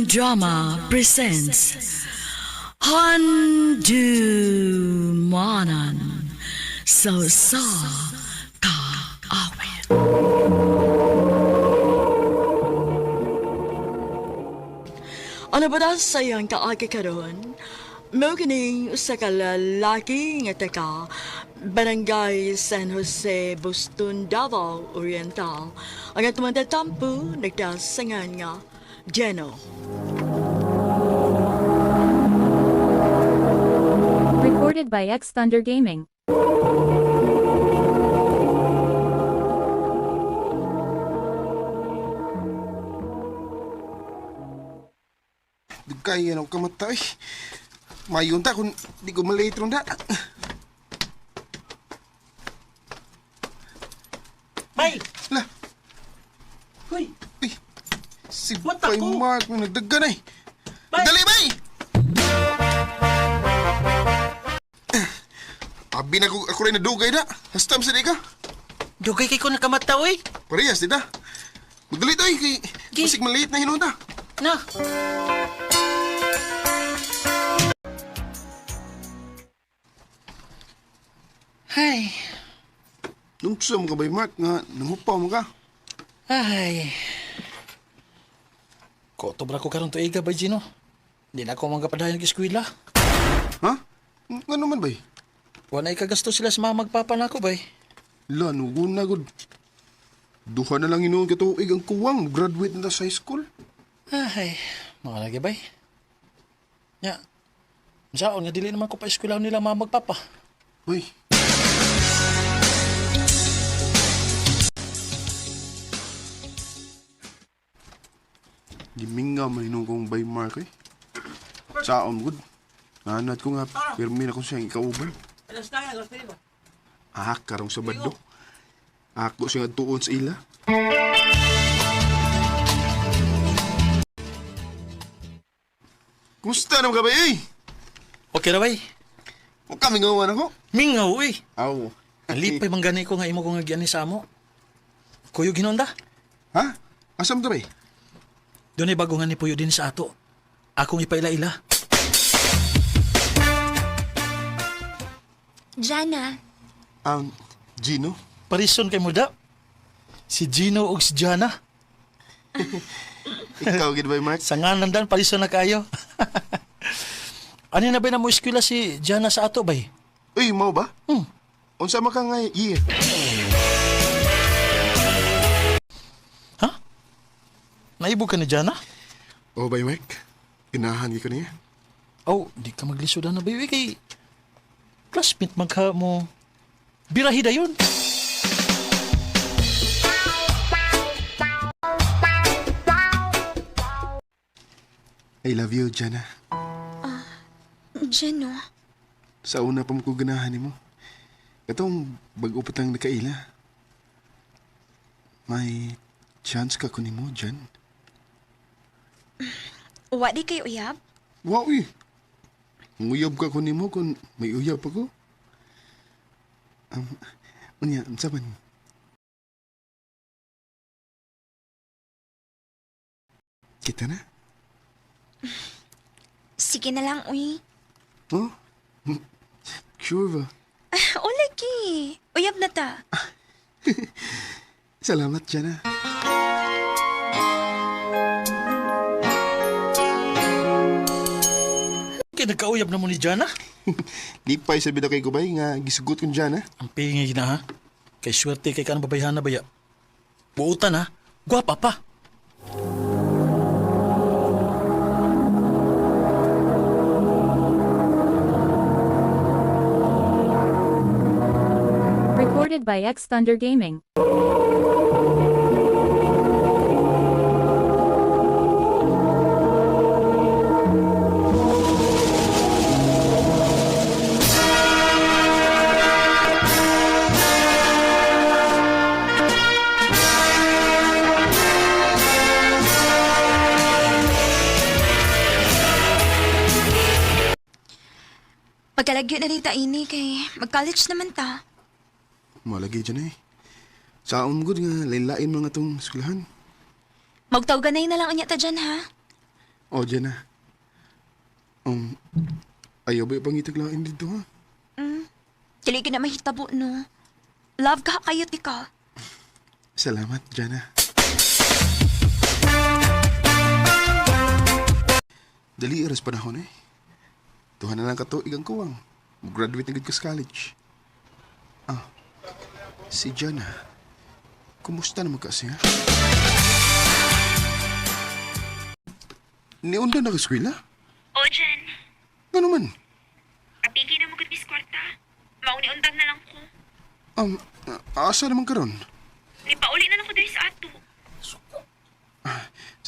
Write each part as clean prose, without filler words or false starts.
Drama presents handumanan sa ka awit. Ano ba daw sa iyang kaagi karon? Mao kining usa ka lalaki nga taga Barangay San Jose, Boston, Davao Oriental. Ang atong tampo nagdasangan nga Gino. Recorded by X Thunder Gaming. Kaya na kamatay. Mayon ta kung di ko malate ron da. Bay! La, Hoy! uy. Si What Bay ako? Mark na nagdagan ay. Bay! Dali, Bay! Abi na ako rin nadugay da. Hastam sa di ka. Dugay kay ko nakamata, oy! Parehas, di da. Magdalit ay. Gi- Masig maliit na hinunta. Na! Ay! Nung sa mo ka, Bay Mark, nga nangupaw mo ka. Ay! Kotobra ko karon tuiga, bay Gino. Di na ako magapadayon ng eskwela. Ha? Nga naman, Bay? Wala ikagasto sila sa mga magpapa na ako, bay. La, nugun na, good. Duha na lang inuun katuig ang kuwang. Graduate na sa high school. Ay! Mga lagi, bay. Nya, saan nga dili naman ko pa eskwela nila mga magpapa. Uy. Giminga man inong kong Bay Mark eh. Saon good. Nanat ko nga, pirmi na ko siyang ikauban. Karong Sabado. Ako siya nga tuon sa ila. Kumusta naman ka ba eh? Okay na, bay. Huwag kami ngawan ako. Mingaw, uy! Aw. Alipay man gani ko nga imo ko nga giani sa amo. Kuyo ginonda. Ha? Asam to ba eh? Doon ay bago nga ni Puyo din sa ato. Akong ipaila-ila. Jana, Ang Gino? Parison kay mo da. Si Gino og si Jana. Ikaw, gid Bay Mark? Sa nganan parison na kayo. Ano na ba na mo eskwela si Jana sa ato bay? Uy, mau ba? Hmm. Unsa man ka nga year? Ha? Naibog ka ni Jana? Oh, Bay Mark. Ginahan ko niya. Oh, di ka maglisodan na bay. Kay classmate magka mo. Birahida yun. I love you, Jana. Jano, Sa una pa mo ko ganahan mo. Katong bago patang nakaila. May chance ka kunin mo, Jan. wa di kayo uyab? Wow, eh. Nguyab ka kunin mo kung may uyab ako. Unya, ang saban. Kita na? Sige na lang, uy. Oh? Sure ba? O lagi, uyab na ta. Salamat, Jana. Kaya nagkauyab na mo ni Jana. Lipay sabi na kay Gubay nga gisugot kong Jana. Ang pingi na ha. Kay swerte kay kanang babayhan na baya. Buutan ha. Gwapa pa. Recorded by X Thunder Gaming. Pagkalagyo na rin ta ini kay mag-college naman ta. Malagi dyan eh. Saon good nga lain-lain mga tong eskwelahan. Magtawganay na lang unya ta dyan, ha? O, Jana. Um, ayaw ba ipangitaglain dito, ha? Dili ka na mahitabo, no? Love ka kayo, tika. Salamat, Jana. Dali iras panahon eh. Tuhan na lang katuig ang kuwang. Graduate na gud ka sa college. Si Jana. Kumusta naman kasi, ha? Niunda na ka eskwela? O, Jen. Ano man? Apigi na mo gud mis kwarta. Mauni undag na lang ko. Asa naman karon? Nipauli na lang ko diri sa ato.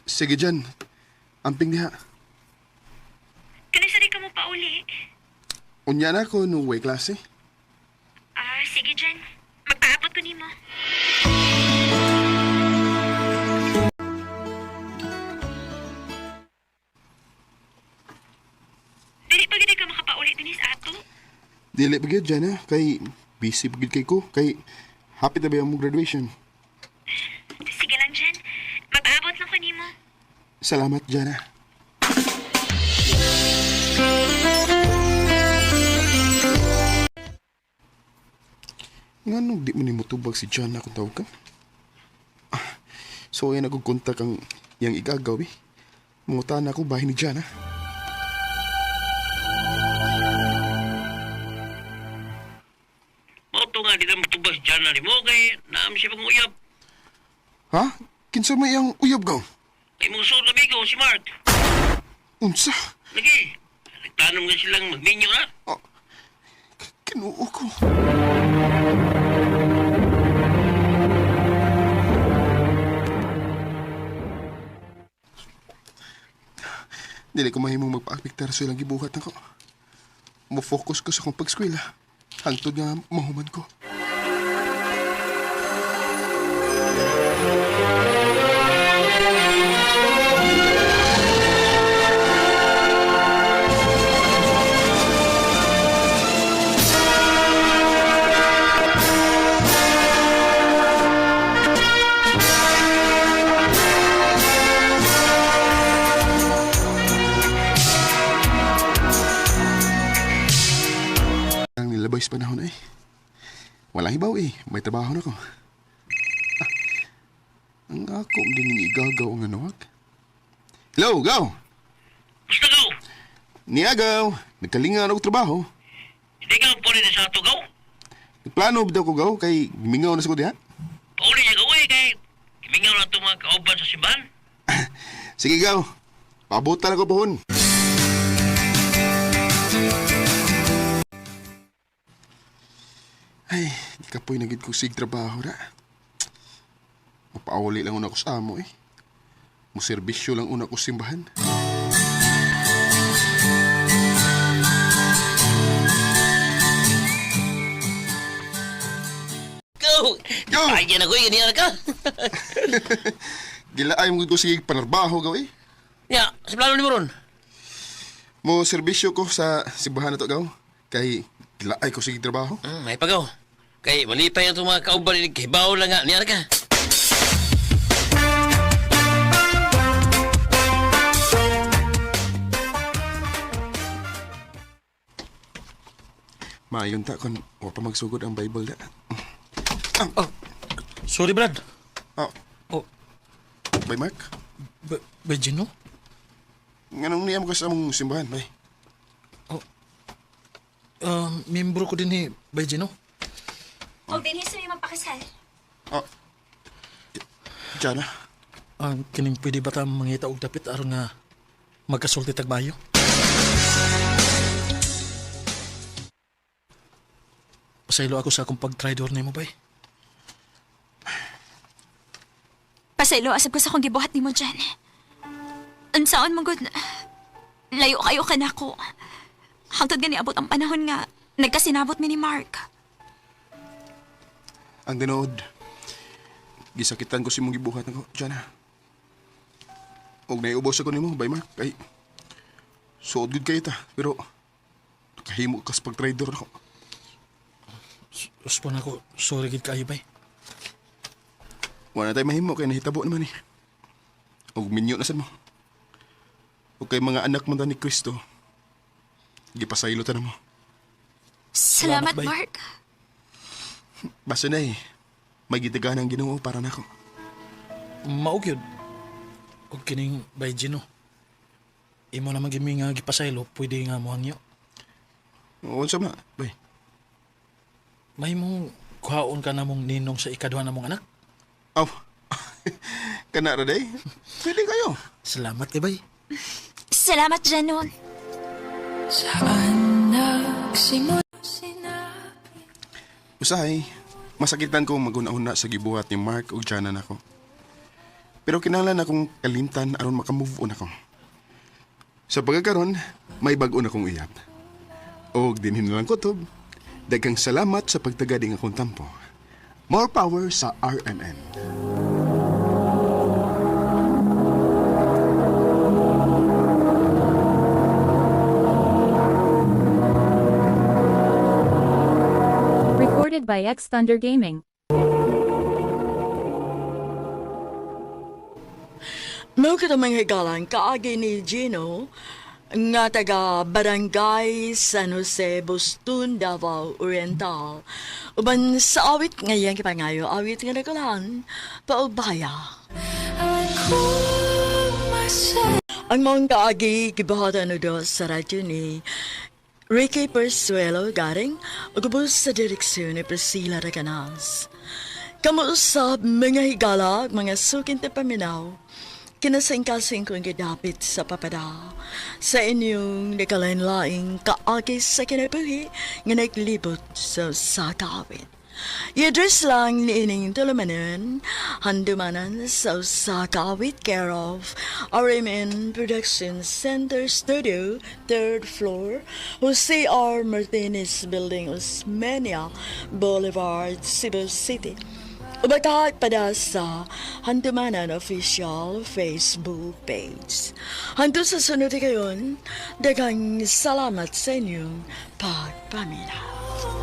Sige, Jan. Amping diha. Kanisa di ka mo pauli. Unya na ako no way klase. Sige, Jen. Magpaabot ko nimo. Dili pa gid ka makapauli din sa ato. Dili pa gyud, Jana. Kay busy pa gyud kay ko. Kay happy na ba yung graduation? Sige lang, Jen. Magpaabot lang ko nimo. Salamat, Jana. Nga nung di mo ni motubag si Jana kung tawag ka? So ay nagkukontak ang yang igagaw eh. Mungutan ako bahay ni Jana. Mauto nga, di na matubas dyan na mo, kay naam siya pang uyab. Ha? Kinsa may ang uyab gaw? Kay mong suot amigo, si Mark. Unsa? Lagi, nagtanom nga silang magminyo na. Kinuo ko. Dili ko mahimong magpa-apektar sa ilang gibuhat na ko. Mo-focus ko sa akong pag-eskwela. Hangtod nga mahuman ko. Ang nilabay sa panahon ay. Walang hibaw eh. May trabaho na ko. Ang ako din yung igagaw ang anawag. Hello, Gaw! Basta gaw, Niagaw! Nagkalinga ako trabaho. hindi ka pwede na sa ato gaw. Nagplano ba ko gaw kay mingaw na sa ko diha? Pauli niya gaw kay kimingaw na itong mga kauban sa simbahan. Sige gaw. Pabutan ako pohon. Ay, di ka po'y nagid ko sig trabaho na. Mapauli lang una ko sa amo eh. Muserbisyo lang una ko sa simbahan. Gaw! Gaw! Pagyan ako, ganyan ka. Gilaay mo ko sig panarbaho gaw eh. Ya, sa plano ni mo ron. Mo serbisyo ko sa simbahan na to gaw. Kay gilaay ko sig trabaho. May pagaw. Kay malipay ang itong mga kauban, hibaw lang nga, niyan ka. Mayon ta kon wa pa magsugod ang Bible da. Sorry, Brad. Oh, Oh, bay Mark. Gino? Nganong niyam ko sa among simbahan, bay? Membro ko din ni Gino. O, din sa may magpakasal. Oh. Jana. Kining pwede ba ta mangita og dapit aron nga magkasulti tagbayo? Pasaylo ako sa akong pag-tridor nimo bay. Pasaylo, asab ko sa kong gibuhat ni mo dyan. Unsaon mo good, layo kayo ka na ko. Hangtod gani abot ang panahon nga, nagkasinabot mi ni Mark. Ang dinood. Gisakitan ko si mong gibuhat nako, Jana. Og naiubos ako nimo, bay Mark. Kay suod gud kay ta, pero nakahimo kas pag-trader ako. Respond ako, sorry gid kayo bay. Wala tayo mahimo kay nahitabo naman eh. Og minyo na sad mo. O kay mga anak mo ni Kristo. Gipasaylo ta na mo. Salamat, Bay. Mark. Basta na may gitagaan ang Ginoo para nako. Maog yun. Kung kining bay Gino. Imo naman gimi nga gipasaylo, pwede nga mo hangyo. Oo, sa ma, bay. May mong kuhaon ka na mong ninong sa ikaduha na mong anak. Aw, kana ra day? Pwede kayo. Salamat kay bay. Salamat, Janon. Usahay, masakitan ko maguna-una sa gibuhat ni Mark ug Jana nako. Pero kinahanglan akong kalimtan aron makamove on ako. Sa pagkakaroon, may bag-o na kong iyap. O dinhin na lang kutob, daghang salamat sa pagtagading akong tampo. More power sa RMN. Recorded by X Thunder Gaming. Mao kita mga higalan kaagi ni Gino nga taga Barangay San Jose, Boston, Davao Oriental. Uban sa awit ngayon kipangayo, awit nga nagkalan, paubaya. Ang mga kaagi kibahatan do sa radyo ni Ricky Persuelo garing ugubos sa direksyon ni Priscilla Recanas. Kamuusap mga higala, mga sukin te paminaw, kinasing-kasing kong gidapit sa papada sa inyong nakalain-laing kaagi sa kinabuhi nga naglibot sa sakawit. I-address lang ni ining tulumanan, handumanan sa sakawit care of RMN Production Center Studio, 3rd floor, Jose R. Martinez Building, Osmeña Boulevard, Cebu City. Ubagkahat pada sa Handumanan Official Facebook page. Hangtod sa sunod kayon, daghang salamat sa inyong pagpaminaw.